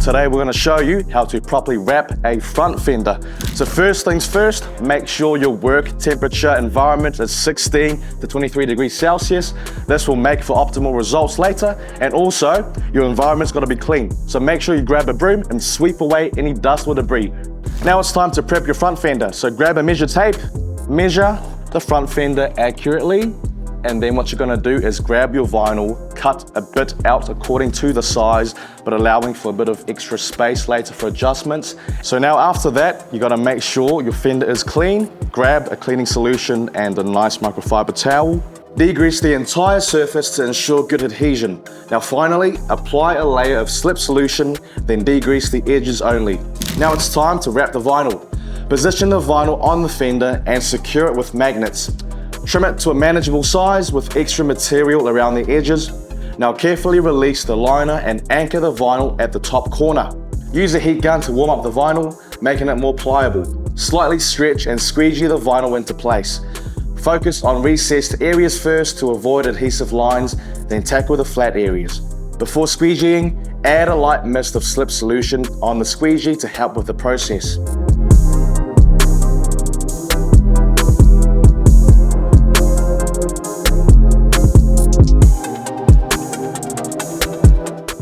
Today we're going to show you how to properly wrap a front fender. So first things first, make sure your work temperature environment is 16 to 23 degrees Celsius. This will make for optimal results later, and also your environment's got to be clean. So make sure you grab a broom and sweep away any dust or debris. Now it's time to prep your front fender. So grab a measure tape, measure the front fender accurately, and then what you're going to do is grab your vinyl, cut a bit out according to the size, but allowing for a bit of extra space later for adjustments. So now after that, you got to make sure your fender is clean. Grab a cleaning solution and a nice microfiber towel. Degrease the entire surface to ensure good adhesion. Now finally, apply a layer of slip solution, then degrease the edges only. Now it's time to wrap the vinyl. Position the vinyl on the fender and secure it with magnets. Trim it to a manageable size with extra material around the edges. Now carefully release the liner and anchor the vinyl at the top corner. Use a heat gun to warm up the vinyl, making it more pliable. Slightly stretch and squeegee the vinyl into place. Focus on recessed areas first to avoid adhesive lines, then tackle the flat areas. Before squeegeeing, add a light mist of slip solution on the squeegee to help with the process.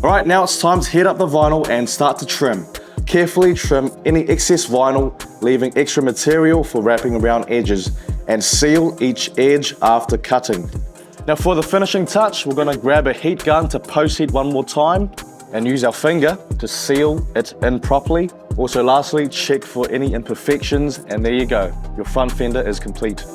Alright, now it's time to heat up the vinyl and start to trim. Carefully trim any excess vinyl, leaving extra material for wrapping around edges, and seal each edge after cutting. Now for the finishing touch, we're going to grab a heat gun to post heat one more time and use our finger to seal it in properly. Also lastly, check for any imperfections, and there you go, your front fender is complete.